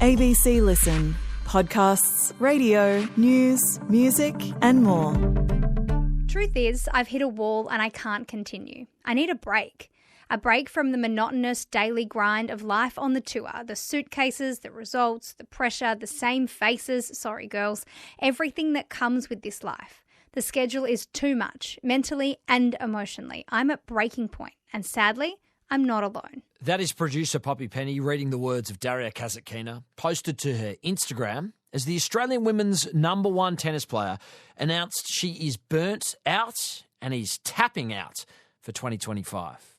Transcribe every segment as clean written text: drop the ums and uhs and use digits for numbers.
ABC Listen. Podcasts, radio, news, music and more. Truth is, I've hit a wall and I can't continue. I need a break. A break from the monotonous daily grind of life on the tour. The suitcases, the results, the pressure, the same faces, sorry girls, everything that comes with this life. The schedule is too much, mentally and emotionally. I'm at breaking point, and sadly, I'm not alone. That is producer Poppy Penny reading the words of Daria Kasatkina, posted to her Instagram as the Australian women's #1 tennis player announced she is burnt out and is tapping out for 2025.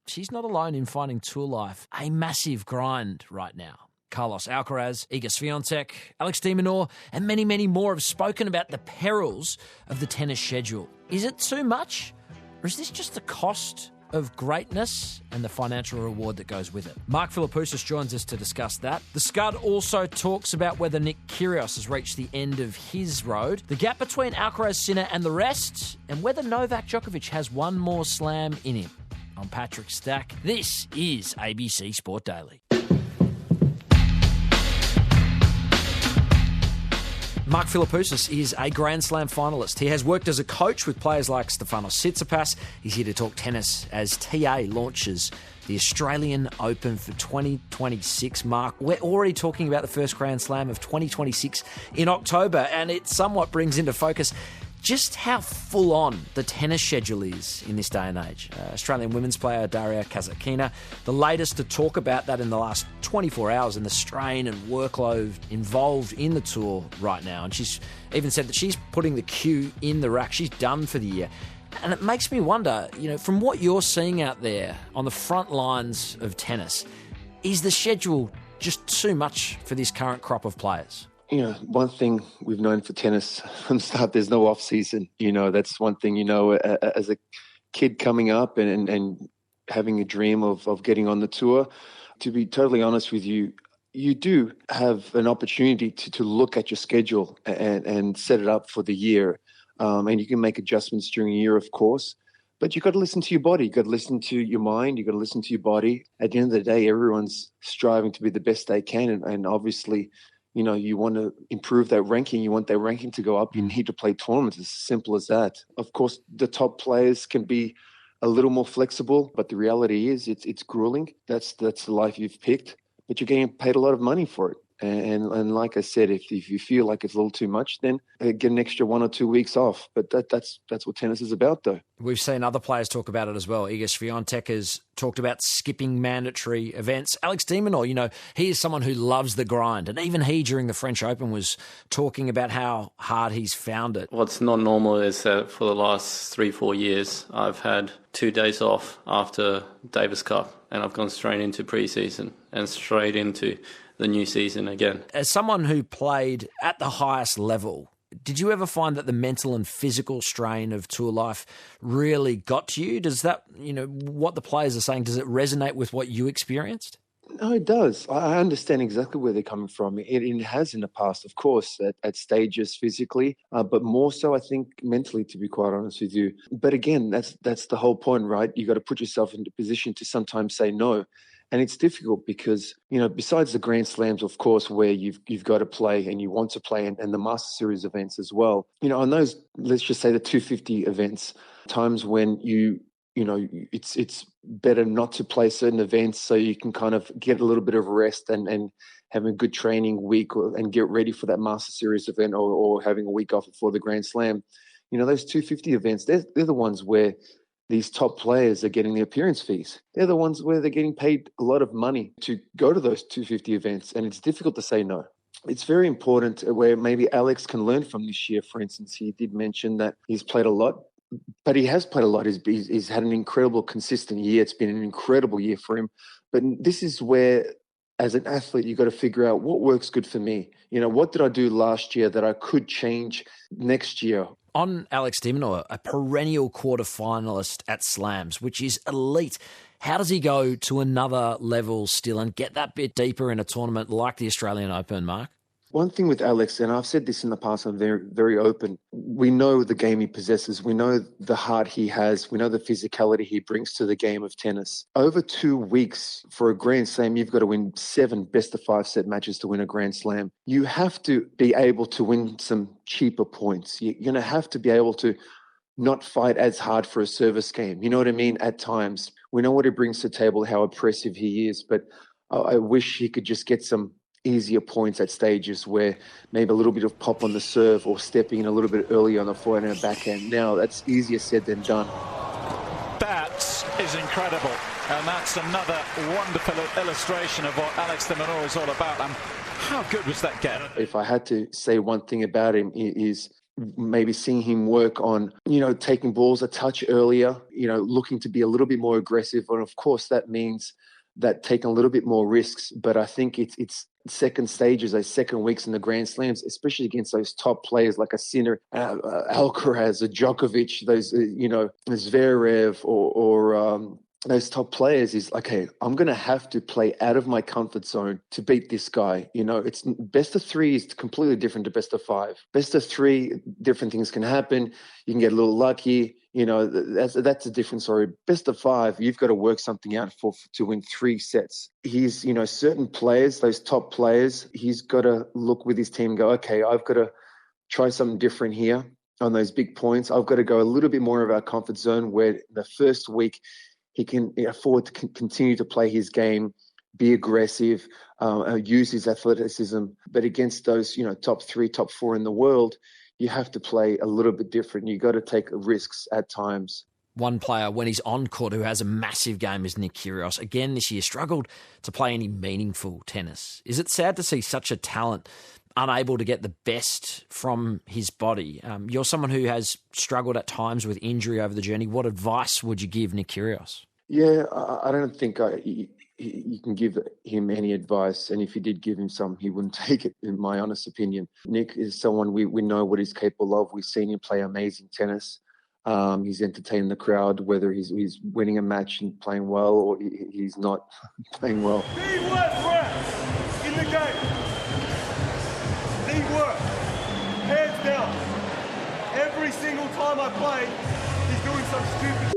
She's not alone in finding tour life a massive grind right now. Carlos Alcaraz, Iga Swiatek, Alex de Minaur and many, many more have spoken about the perils of the tennis schedule. Is it too much, or is this just the cost of greatness and the financial reward that goes with it? Mark Philippoussis joins us to discuss that. The Scud also talks about whether Nick Kyrgios has reached the end of his road, the gap between Alcaraz, Sinner and the rest, and whether Novak Djokovic has one more slam in him. I'm Patrick Stack. This is ABC Sport Daily. Mark Philippoussis is a Grand Slam finalist. He has worked as a coach with players like Stefanos Tsitsipas. He's here to talk tennis as TA launches the Australian Open for 2026. Mark, we're already talking about the first Grand Slam of 2026 in October, and it somewhat brings into focus just how full-on the tennis schedule is in this day and age. Australian women's player Daria Kasatkina, the latest to talk about that in the last 24 hours and the strain and workload involved in the tour right now. And she's even said that she's putting the cue in the rack. She's done for the year. And it makes me wonder, from what you're seeing out there on the front lines of tennis, is the schedule just too much for this current crop of players? One thing we've known for tennis from the start, there's no off season. That's one thing, as a kid coming up and having a dream of getting on the tour. To be totally honest with you, you do have an opportunity to look at your schedule and set it up for the year. And you can make adjustments during a year, of course. But you've got to listen to your body. You've got to listen to your mind. You've got to listen to your body. At the end of the day, everyone's striving to be the best they can. And obviously, you want to improve that ranking. You want that ranking to go up. You need to play tournaments. It's as simple as that. Of course, the top players can be a little more flexible, but the reality is it's grueling. That's the life you've picked, but you're getting paid a lot of money for it. And like I said, if you feel like it's a little too much, then get an extra 1 or 2 weeks off. But that's what tennis is about, though. We've seen other players talk about it as well. Iga Swiatek has talked about skipping mandatory events. Alex de Minaur, he is someone who loves the grind. And even he, during the French Open, was talking about how hard he's found it. What's not normal is that for the last 3-4 years, I've had 2 days off after Davis Cup. And I've gone straight into pre-season and straight into the new season again. As someone who played at the highest level, did you ever find that the mental and physical strain of tour life really got to you? Does that, what the players are saying, does it resonate with what you experienced? No, it does. I understand exactly where they're coming from. It has in the past, of course, at stages physically, but more so, I think, mentally, to be quite honest with you. But again, that's the whole point, right? You got to put yourself in the position to sometimes say no. And it's difficult because, besides the Grand Slams, of course, where you've got to play and you want to play, and the Master Series events as well. On those, let's just say the 250 events, times when it's better not to play certain events so you can kind of get a little bit of rest and have a good training week and get ready for that Master Series event or having a week off before the Grand Slam. Those 250 events, they're the ones where these top players are getting the appearance fees. They're the ones where they're getting paid a lot of money to go to those 250 events, and it's difficult to say no. It's very important where maybe Alex can learn from this year. For instance, he did mention that he's played a lot, but he has played a lot. He's had an incredible, consistent year. It's been an incredible year for him. But this is where, as an athlete, you've got to figure out what works good for me. What did I do last year that I could change next year? On Alex de Minaur, a perennial quarter-finalist at Slams, which is elite. How does he go to another level still and get that bit deeper in a tournament like the Australian Open, Mark? One thing with Alex, and I've said this in the past, I'm very, very open. We know the game he possesses. We know the heart he has. We know the physicality he brings to the game of tennis. Over 2 weeks for a Grand Slam, you've got to win 7 best-of-5 set matches to win a Grand Slam. You have to be able to win some cheaper points. You're going to have to be able to not fight as hard for a service game. You know what I mean? At times, we know what he brings to the table, how oppressive he is, but I wish he could just get some easier points at stages where maybe a little bit of pop on the serve or stepping in a little bit earlier on the forehand and backhand. Now, that's easier said than done. That is incredible. And that's another wonderful illustration of what Alex de Minaur is all about. How good was that game? If I had to say one thing about him is maybe seeing him work on, taking balls a touch earlier, looking to be a little bit more aggressive. And of course, that means that taking a little bit more risks. But I think it's second stages, those second weeks in the Grand Slams, especially against those top players like a Sinner, Alcaraz, a Djokovic, those, Zverev or those top players is, okay, I'm going to have to play out of my comfort zone to beat this guy. It's best of 3 is completely different to best of 5. Best of 3, different things can happen. You can get a little lucky. That's a different story. Best of 5, you've got to work something out to win 3 sets. He's, certain players, those top players, he's got to look with his team and go, okay, I've got to try something different here on those big points. I've got to go a little bit more of our comfort zone where the first week he can afford to continue to play his game, be aggressive, use his athleticism. But against those, top 3, top 4 in the world, you have to play a little bit different. You got to take risks at times. One player, when he's on court, who has a massive game is Nick Kyrgios. Again, this year struggled to play any meaningful tennis. Is it sad to see such a talent unable to get the best from his body? You're someone who has struggled at times with injury over the journey. What advice would you give Nick Kyrgios? Yeah, I don't think you can give him any advice. And if you did give him some, he wouldn't take it, in my honest opinion. Nick is someone we know what he's capable of. We've seen him play amazing tennis. He's entertaining the crowd, whether he's winning a match and playing well or he's not playing well. The worst reps in the game. The worst. Hands down. Every single time I play, he's doing some stupid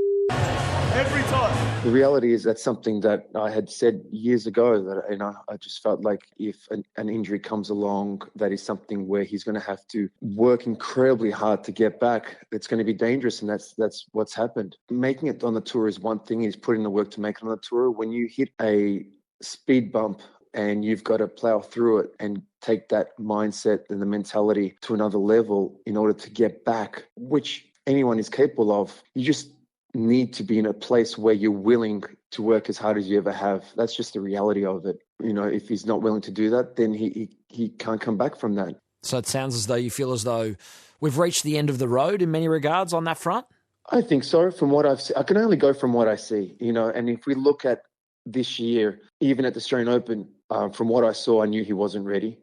every time. The reality is that's something that I had said years ago that I just felt like if an injury comes along, that is something where he's going to have to work incredibly hard to get back. It's going to be dangerous, and that's what's happened. Making it on the tour is one thing, is putting the work to make it on the tour. When you hit a speed bump and you've got to plow through it and take that mindset and the mentality to another level in order to get back, which anyone is capable of, you just need to be in a place where you're willing to work as hard as you ever have. That's just the reality of it. If he's not willing to do that, then he can't come back from that. So it sounds as though you feel as though we've reached the end of the road in many regards on that front? I think so. From what I've seen, I can only go from what I see, and if we look at this year, even at the Australian Open, from what I saw, I knew he wasn't ready.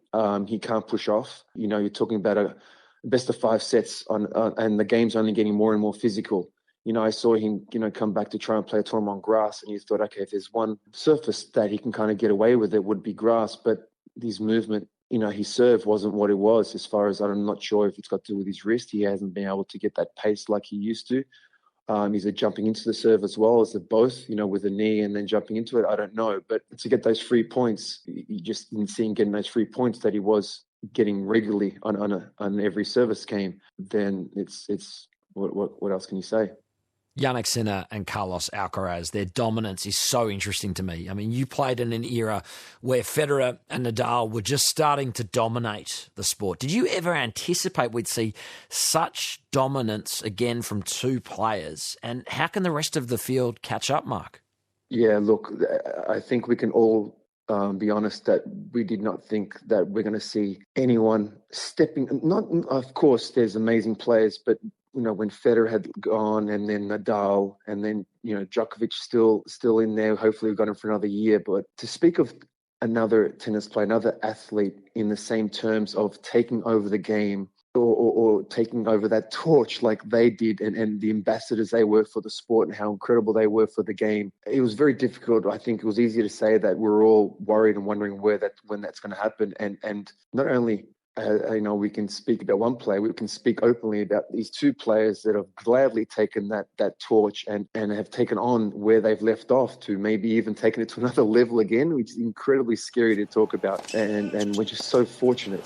He can't push off. You're talking about a best of 5 sets and the game's only getting more and more physical. I saw him, come back to try and play a tournament on grass, and you thought, okay, if there's one surface that he can kind of get away with, it would be grass. But his movement, his serve wasn't what it was. As far as I'm not sure if it's got to do with his wrist. He hasn't been able to get that pace like he used to. Is it jumping into the serve as well? Is it both, with the knee and then jumping into it? I don't know. But to get those 3 points, you just didn't see him getting those 3 points that he was getting regularly on every service game. Then it's what else can you say? Jannik Sinner and Carlos Alcaraz, their dominance is so interesting to me. I mean, you played in an era where Federer and Nadal were just starting to dominate the sport. Did you ever anticipate we'd see such dominance again from 2 players? And how can the rest of the field catch up, Mark? Yeah, look, I think we can all be honest that we did not think that we're going to see anyone stepping. Not, of course, there's amazing players, but when Federer had gone, and then Nadal, and then Djokovic still in there. Hopefully, we've got him for another year. But to speak of another tennis player, another athlete in the same terms of taking over the game or taking over that torch like they did, and the ambassadors they were for the sport and how incredible they were for the game. It was very difficult. I think it was easier to say that we're all worried and wondering when that's going to happen. And not only we can speak about one player, we can speak openly about these two players that have gladly taken that torch and have taken on where they've left off, to maybe even taking it to another level again, which is incredibly scary to talk about. And we're just so fortunate.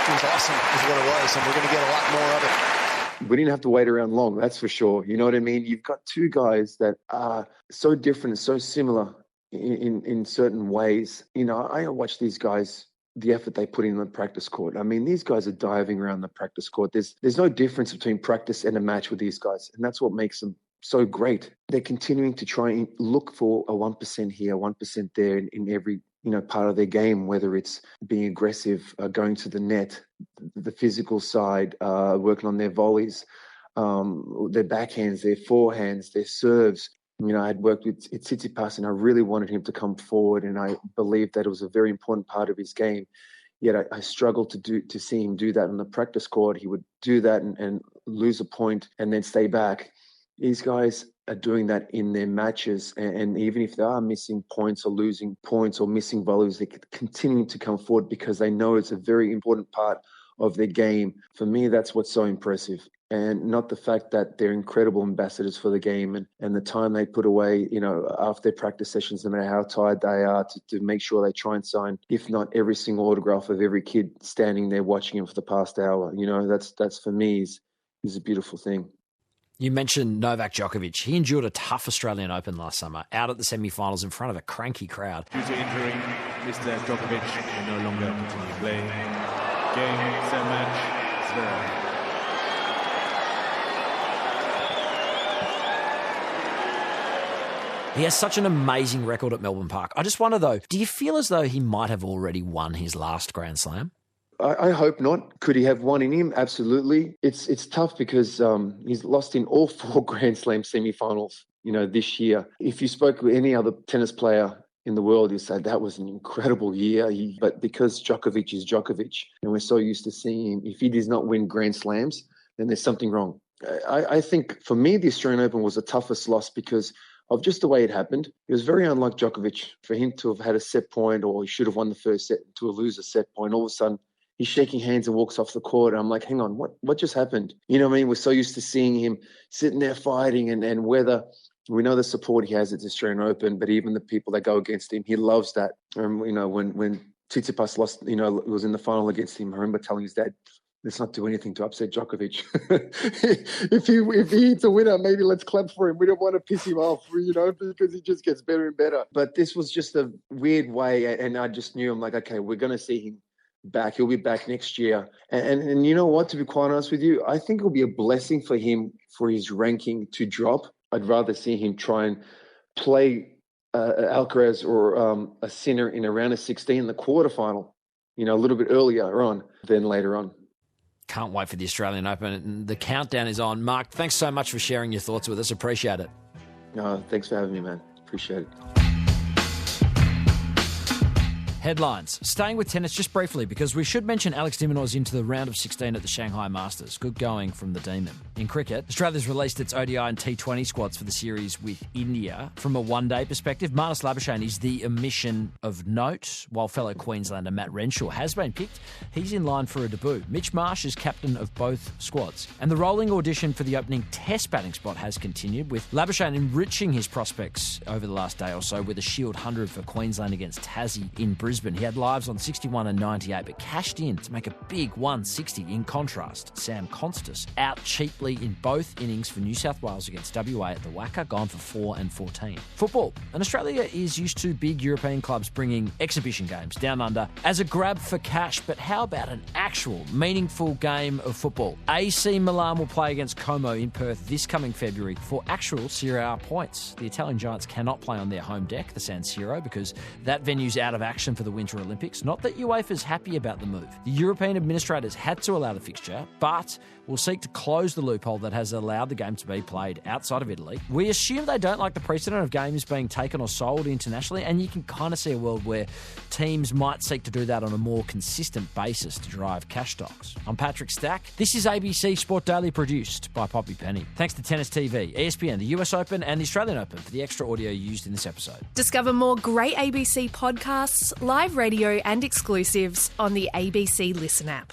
It was awesome is what it was, and we're going to get a lot more of it. We didn't have to wait around long, that's for sure. You know what I mean? You've got two guys that are so different and so similar in certain ways. I watch these guys, the effort they put in the practice court. I mean, these guys are diving around the practice court. There's no difference between practice and a match with these guys, and that's what makes them so great. They're continuing to try and look for a 1% here, 1% there in every part of their game, whether it's being aggressive, going to the net, the physical side, working on their volleys, their backhands, their forehands, their serves. I had worked with Philippoussis, and I really wanted him to come forward, and I believed that it was a very important part of his game. Yet I struggled to see him do that on the practice court. He would do that and lose a point and then stay back. These guys are doing that in their matches, and even if they are missing points or losing points or missing volleys, they continue to come forward because they know it's a very important part of their game. For me, that's what's so impressive, and not the fact that they're incredible ambassadors for the game and the time they put away, after their practice sessions, no matter how tired they are, to make sure they try and sign, if not every single autograph of every kid standing there watching him for the past hour. That's for me is a beautiful thing. You mentioned Novak Djokovic. He endured a tough Australian Open last summer, out at the semi-finals in front of a cranky crowd. Due to injury, Mr. Djokovic will no longer continue playing. Game, set match, zero. He has such an amazing record at Melbourne Park. I just wonder, though, do you feel as though he might have already won his last Grand Slam? I hope not. Could he have one in him? Absolutely. It's tough because he's lost in all 4 Grand Slam semi-finals, this year. If you spoke with any other tennis player in the world, you'd say that was an incredible year. But because Djokovic is Djokovic, and we're so used to seeing him, if he does not win Grand Slams, then there's something wrong. I think for me, the Australian Open was the toughest loss because of just the way it happened. It was very unlike Djokovic for him to have had a set point, or he should have won the first set, to lose a set point. All of a sudden, he's shaking hands and walks off the court. And I'm like, hang on, what just happened? You know what I mean? We're so used to seeing him sitting there fighting, and whether we know the support he has at the Australian Open, but even the people that go against him, he loves that. When Tsitsipas lost, was in the final against him, I remember telling his dad, let's not do anything to upset Djokovic. if he hits a winner, maybe let's clap for him. We don't want to piss him off, because he just gets better and better. But this was just a weird way, and I just knew, I'm like, okay, we're going to see him back. He'll be back next year. And you know what, to be quite honest with you, I think it'll be a blessing for him for his ranking to drop. I'd rather see him try and play Alcaraz or a Sinner in a round of 16 in the quarterfinal, a little bit earlier on than later on. Can't wait for the Australian Open. The countdown is on. Mark, thanks so much for sharing your thoughts with us. Appreciate it. Thanks for having me, man. Appreciate it. Headlines. Staying with tennis just briefly, because we should mention Alex de Minaur's into the round of 16 at the Shanghai Masters. Good going from the Demon. In cricket, Australia's released its ODI and T20 squads for the series with India. From a one-day perspective, Marnus Labuschagne is the omission of note, while fellow Queenslander Matt Renshaw has been picked. He's in line for a debut. Mitch Marsh is captain of both squads. And the rolling audition for the opening Test batting spot has continued, with Labuschagne enriching his prospects over the last day or so with a Shield 100 for Queensland against Tassie in Brisbane. He had lives on 61 and 98, but cashed in to make a big 160. In contrast, Sam Constas out cheaply in both innings for New South Wales against WA at the Wacker, gone for 4 and 14. Football. And Australia is used to big European clubs bringing exhibition games down under as a grab for cash, but how about an actual meaningful game of football? AC Milan will play against Como in Perth this coming February for actual Serie A points. The Italian Giants cannot play on their home deck, the San Siro, because that venue's out of action for the Winter Olympics. Not that UEFA's happy about the move. The European administrators had to allow the fixture, but will seek to close the loophole that has allowed the game to be played outside of Italy. We assume they don't like the precedent of games being taken or sold internationally, and you can kind of see a world where teams might seek to do that on a more consistent basis to drive cash stocks. I'm Patrick Stack. This is ABC Sport Daily, produced by Poppy Penny. Thanks to Tennis TV, ESPN, the US Open and the Australian Open for the extra audio used in this episode. Discover more great ABC podcasts, live radio and exclusives on the ABC Listen app.